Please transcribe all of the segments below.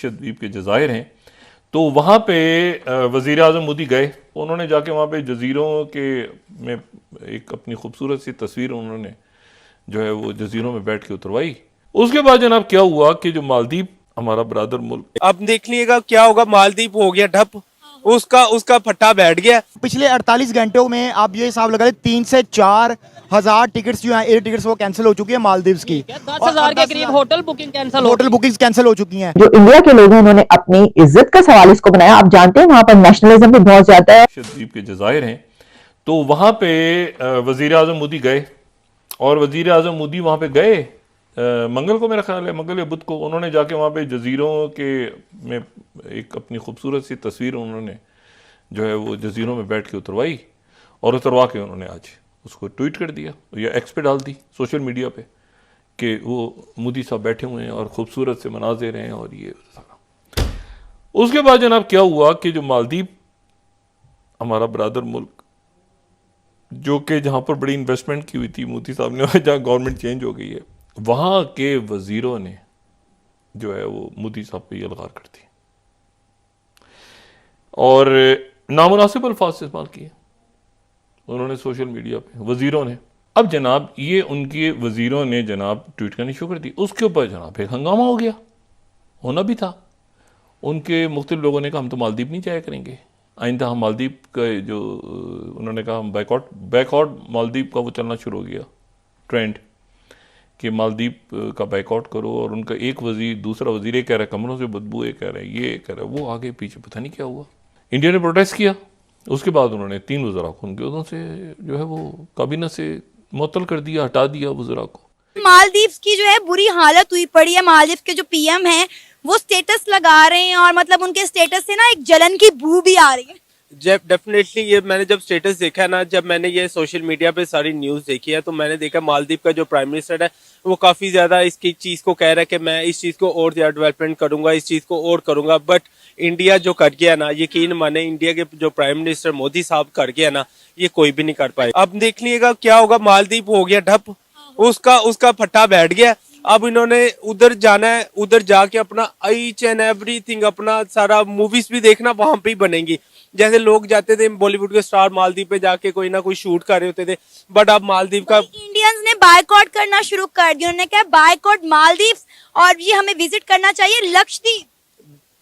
द्वीप के जज़ायर हैं, तो वहाँ पे वज़ीर आज़म मोदी गए। उन्होंने जाके वहाँ पे जज़ीरों के में एक अपनी खूबसूरत सी तस्वीर उन्होंने जो है वो जज़ीरों में बैठ के उतरवाई। उसके बाद जनाब क्या हुआ कि जो मालदीव हमारा बरादर मुल्क, अब देख लीजिएगा क्या होगा। मालदीव हो गया ठप, उसका फट्टा बैठ गया। पिछले 48 घंटों में आप ये हिसाब लगा लें 3 से 4 हजार टिकट्स जो हैं एयर टिकट्स वो कैंसिल हो चुकी है मालदीव्स की। 10,000 के करीब होटल बुकिंग्स कैंसिल हो चुकी हैं। जो इंडिया के लोग हैं उन्होंने अपनी इज्जत का सवाल इसको बनाया। आप जानते हैं वहां पर नेशनलिज्म भी बहुत ज्यादा है। द्वीप के जज़ायर हैं, तो वहाँ पे वज़ीर आज़म मोदी गए और वज़ीर आज़म मोदी वहाँ पे गए मंगल को, मेरा ख्याल है मंगल या बुध को। उन्होंने जाके वहाँ पे जज़ीरों के में एक अपनी खूबसूरत सी तस्वीर उन्होंने जो है वो जज़ीरों में बैठ के उतरवाई और उतरवा के उन्होंने आज उसको ट्वीट कर दिया या एक्स पे डाल दी सोशल मीडिया पे कि वो मोदी साहब बैठे हुए हैं और ख़ूबसूरत से मनाज़िर हैं और ये सारा। उसके बाद जनाब क्या हुआ कि जो मालदीव हमारा बरादर मुल्क, जो कि जहाँ पर बड़ी इन्वेस्टमेंट की हुई थी मोदी साहब ने, जहाँ गवर्नमेंट चेंज हो गई है, वहाँ के वज़ीरों ने जो है वो मोदी साहब पे यलगार कर दी और नामुनासिब अल्फाज इस्तेमाल किए उन्होंने सोशल मीडिया पे वज़ीरों ने। अब जनाब ये उनके वज़ीरों ने जनाब ट्वीट करनी शुरू कर दी। उसके ऊपर जनाब एक हंगामा हो गया, होना भी था। उनके मुख्तलिफ लोगों ने कहा हम तो मालदीव नहीं जाया करेंगे आइंदा, हम मालदीव का जो उन्होंने कहा हम बैकआउट मालदीव का वो चलना शुरू हो गया ट्रेंड कि मालदीव का बैकआउट करो। और उनका एक वज़ीर दूसरा वज़ीर कह रहा है कमरों से बदबू, ये कह रहा है ये कह रहा है वो, आगे पीछे पता नहीं क्या हुआ। इंडिया ने प्रोटेस्ट किया। उसके बाद उन्होंने 3 वज़रा को उनके उधर से जो है वो काबीना से मुअत्तल कर दिया, हटा दिया वज़रा को। मालदीव की जो है बुरी हालत हुई पड़ी है। मालदीव के जो पीएम हैं वो स्टेटस लगा रहे हैं और मतलब उनके स्टेटस से ना एक जलन की बू भी आ रही है। जब डेफिनेटली ये मैंने जब स्टेटस देखा है ना, जब मैंने ये सोशल मीडिया पे सारी न्यूज़ देखी है, तो मैंने देखा मालदीव का जो प्राइम मिनिस्टर है वो काफ़ी ज़्यादा इसकी चीज़ को कह रहा है कि मैं इस चीज़ को और ज़्यादा डेवलपमेंट करूँगा, इस चीज़ को और करूँगा। बट इंडिया जो कर गया ना, यकीन माने इंडिया के जो प्राइम मिनिस्टर मोदी साहब कर गया ना, ये कोई भी नहीं कर पाए। अब देख लीजिएगा क्या होगा। मालदीव हो गया ठप, उसका फट्टा बैठ गया। अब इन्होंने उधर जाना है, उधर जाके अपना ईच एंड एवरीथिंग, अपना सारा मूवीज भी देखना वहां पे ही बनेंगी। जैसे लोग जाते थे बॉलीवुड के स्टार मालदीव पे जाके कोई ना कोई शूट कर रहे होते थे, बट अब मालदीव का इंडियंस ने बायकॉट करना शुरू कर दिया। उन्होंने कहा बायकॉट मालदीव और ये हमें विजिट करना चाहिए लक्षद्वीप।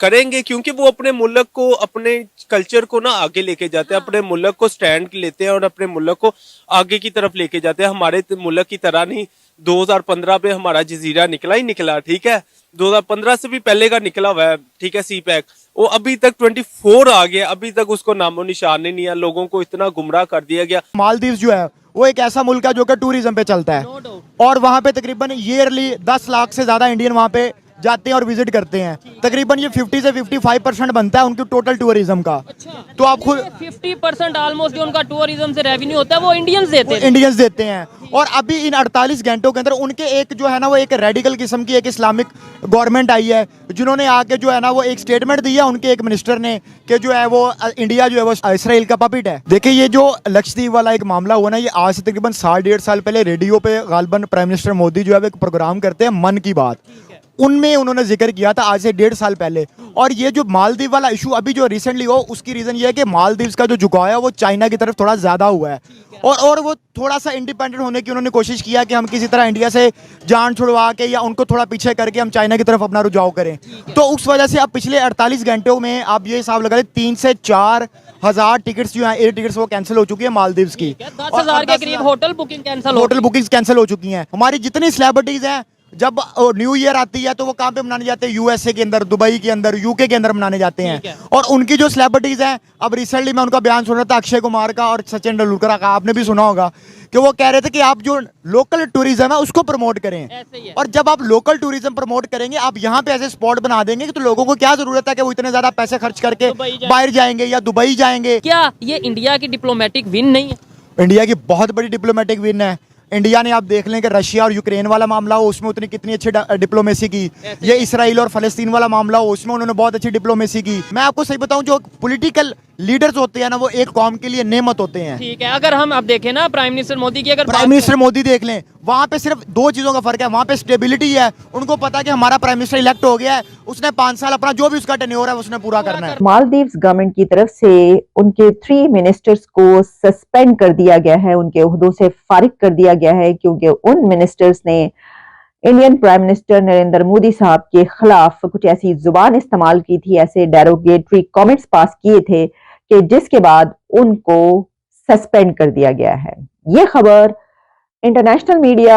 करेंगे क्योंकि वो अपने मुल्क को, अपने कल्चर को ना आगे लेके जाते हैं, अपने मुल्क को स्टैंड लेते हैं और अपने मुल्क को आगे की तरफ लेके जाते हैं। हमारे मुल्क की तरह नहीं 2015 पे हमारा जजीरा निकला ही निकला, ठीक है, 2015 से भी पहले का निकला हुआ है, ठीक है, सी पैक। वो अभी तक 24 आ गया, अभी तक उसको नामो निशान नहीं है। लोगों को इतना गुमराह कर दिया गया। मालदीव जो है वो एक ऐसा मुल्क है जो कि टूरिज्म पे चलता है और वहाँ पे तकरीबन ईयरली 10 लाख से ज्यादा इंडियन वहाँ पे जाते हैं और विजिट करते हैं। तकरीबन ये 50 से 55% बनता है उनकी टोटल टूरिज्म का। तो आप खुद 50% ऑलमोस्ट जो उनका टूरिज्म से रेवेन्यू होता है वो इंडियंस देते हैं। और अभी इन 48 घंटों के अंदर उनके एक जो है ना वो एक रेडिकल किस्म की एक इस्लामिक गवर्नमेंट आई है, जिन्होंने आके जो है ना वो एक स्टेटमेंट दिया उनके एक मिनिस्टर ने कि जो है वो इंडिया जो है वो इसराइल का पपिट है। देखिए ये जो लक्षद्वीप वाला एक मामला हुआ ना, ये आज से तकरीबन 1.5 साल पहले रेडियो पे गालबन प्राइम मिनिस्टर मोदी जो है एक प्रोग्राम करते हैं मन की बात, उनमें उन्होंने जिक्र किया था आज से 1.5 साल पहले। और ये जो मालदीव वाला इशू अभी जो रिसेंटली हो, उसकी रीजन ये है कि मालदीव्स का जो झुकाव है वो चाइना की तरफ थोड़ा ज्यादा हुआ है और वो थोड़ा सा इंडिपेंडेंट होने की उन्होंने कोशिश किया कि हम किसी तरह इंडिया से जान छुड़वा के या उनको थोड़ा पीछे करके हम चाइना की तरफ अपना रुझाव करें। तो उस वजह से अब पिछले 48 घंटों में आप ये हिसाब लगा लें 3 से 4 हजार टिकट्स जो हैं एयर टिकट्स वो कैंसिल हो चुकी है मालदीव्स की। 10,000 के करीब होटल बुकिंग्स कैंसिल हो चुकी हैं। हमारी जितनी सेलिब्रिटीज हैं जब न्यू ईयर आती है तो वो कहाँ पे मनाने जाते हैं? यूएसए के अंदर, दुबई के अंदर, यूके के अंदर मनाने जाते हैं। और उनकी जो सेलिब्रिटीज हैं, अब रिसेंटली मैं उनका बयान सुन रहा था अक्षय कुमार का और सचिन तेंदुलकर का, आपने भी सुना होगा कि वो कह रहे थे कि आप जो लोकल टूरिज्म है उसको प्रमोट करें। और जब आप लोकल टूरिज्म प्रमोट करेंगे, आप यहाँ पे ऐसे स्पॉट बना देंगे तो लोगों को क्या जरूरत है कि वो इतने ज्यादा पैसे खर्च करके बाहर जाएंगे या दुबई जाएंगे। क्या ये इंडिया की डिप्लोमेटिक विन नहीं है? इंडिया की बहुत बड़ी डिप्लोमेटिक विन है। इंडिया ने आप देख लें कि रशिया और यूक्रेन वाला मामला हो उसमें उतनी कितनी अच्छी डिप्लोमेसी की, ये इसराइल और फलस्तीन वाला मामला हो उसमें उन्होंने बहुत अच्छी डिप्लोमेसी की। मैं आपको सही बताऊं, जो पॉलिटिकल लीडर्स होते हैं ना वो एक कौम के लिए नेमत होते हैं। ठीक है, अगर हम अब देखें ना प्राइम मिनिस्टर मोदी की, अगर प्राइम मिनिस्टर मोदी देख लें, वहाँ पे सिर्फ दो चीज़ों का फर्क है, वहाँ पे स्टेबिलिटी है, उनको पता है कि हमारा प्राइम मिनिस्टर इलेक्ट हो गया है, उसने 5 साल अपना जो भी उसका टेन्योर है उसने पूरा करना है। मालदीव्स गवर्नमेंट की तरफ से उनके 3 मिनिस्टर्स को सस्पेंड कर दिया गया है, उनके ओहदों से फारिग कर दिया गया है, क्योंकि उन मिनिस्टर्स ने Indian prime minister Narendra Modi साहब के खिलाफ कुछ ऐसी जुबान इस्तेमाल की थी, ऐसे डेरोगेटरी कमेंट्स पास किए थे कि जिसके बाद उनको सस्पेंड कर दिया गया है। ये खबर इंटरनेशनल मीडिया,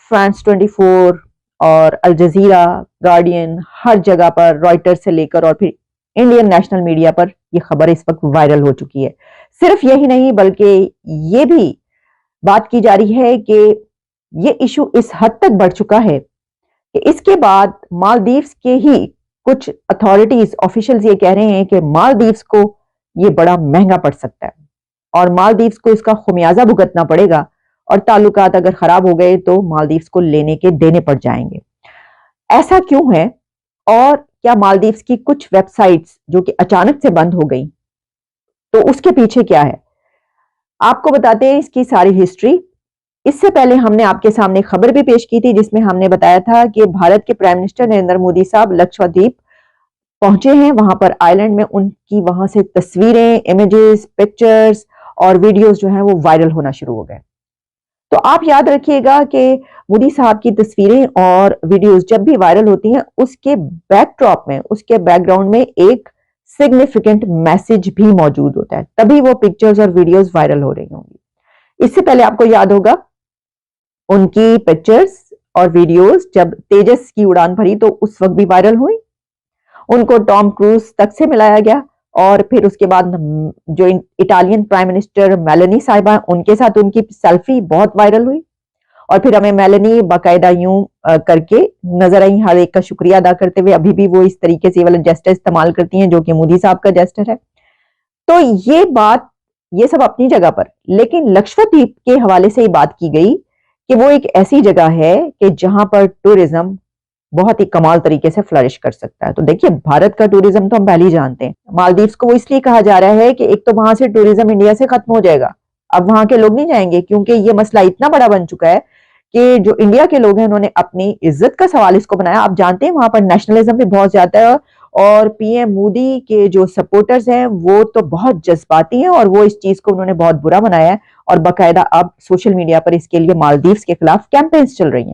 फ्रांस 24 और अल जजीरा, गार्डियन, हर जगह पर, रॉयटर्स से लेकर और फिर इंडियन नेशनल मीडिया पर यह खबर इस वक्त वायरल हो चुकी है। सिर्फ यही नहीं बल्कि ये भी बात की जा रही है कि ये इशू इस हद तक बढ़ चुका है कि इसके बाद मालदीव्स के ही कुछ अथॉरिटीज, ऑफिशियल्स ये कह रहे हैं कि मालदीव्स को ये बड़ा महंगा पड़ सकता है और मालदीव्स को इसका खुमियाजा भुगतना पड़ेगा और ताल्लुकात अगर खराब हो गए तो मालदीव्स को लेने के देने पड़ जाएंगे। ऐसा क्यों है और क्या मालदीव्स की कुछ वेबसाइट्स जो कि अचानक से बंद हो गई, तो उसके पीछे क्या है, आपको बताते हैं इसकी सारी हिस्ट्री। इससे पहले हमने आपके सामने खबर भी पेश की थी जिसमें हमने बताया था कि भारत के प्राइम मिनिस्टर नरेंद्र मोदी साहब लक्षद्वीप पहुंचे हैं। वहां पर आइलैंड में उनकी वहां से तस्वीरें, इमेजेस, पिक्चर्स और वीडियोस जो हैं वो वायरल होना शुरू हो गए। तो आप याद रखिएगा कि मोदी साहब की तस्वीरें और वीडियोस जब भी वायरल होती हैं उसके बैकड्रॉप में, उसके बैकग्राउंड में एक सिग्निफिकेंट मैसेज भी मौजूद होता है, तभी वो पिक्चर्स और वीडियोस वायरल हो रही होंगी। इससे पहले आपको याद होगा उनकी पिक्चर्स और वीडियोस जब तेजस की उड़ान भरी तो उस वक्त भी वायरल हुई। उनको टॉम क्रूज तक से मिलाया गया और फिर उसके बाद जो इटालियन प्राइम मिनिस्टर मेलानी साहिबा, उनके साथ उनकी सेल्फी बहुत वायरल हुई और फिर हमें मेलानी बाकायदा यूं करके नजर आई, हर एक का शुक्रिया अदा करते हुए। अभी भी वो इस तरीके से वाला जेस्टर इस्तेमाल करती हैं जो कि मोदी साहब का जेस्टर है। तो ये बात, ये सब अपनी जगह पर, लेकिन लक्षद्वीप के हवाले से ही बात की गई कि वो एक ऐसी जगह है कि जहां पर टूरिज्म बहुत ही कमाल तरीके से फ्लरिश कर सकता है। तो देखिए, भारत का टूरिज्म तो हम पहले ही जानते हैं। मालदीव्स को वो इसलिए कहा जा रहा है कि एक तो वहां से टूरिज्म इंडिया से खत्म हो जाएगा, अब वहां के लोग नहीं जाएंगे क्योंकि ये मसला इतना बड़ा बन चुका है कि जो इंडिया के लोग हैं उन्होंने अपनी इज्जत का सवाल इसको बनाया। आप जानते हैं वहां पर नेशनलिज्म भी बहुत ज्यादा है और पीएम मोदी के जो सपोर्टर्स हैं वो तो बहुत जज्बाती हैं और वो इस चीज को उन्होंने बहुत बुरा मनाया है और बाकायदा अब सोशल मीडिया पर इसके लिए मालदीव्स के खिलाफ कैंपेन्स चल रही हैं।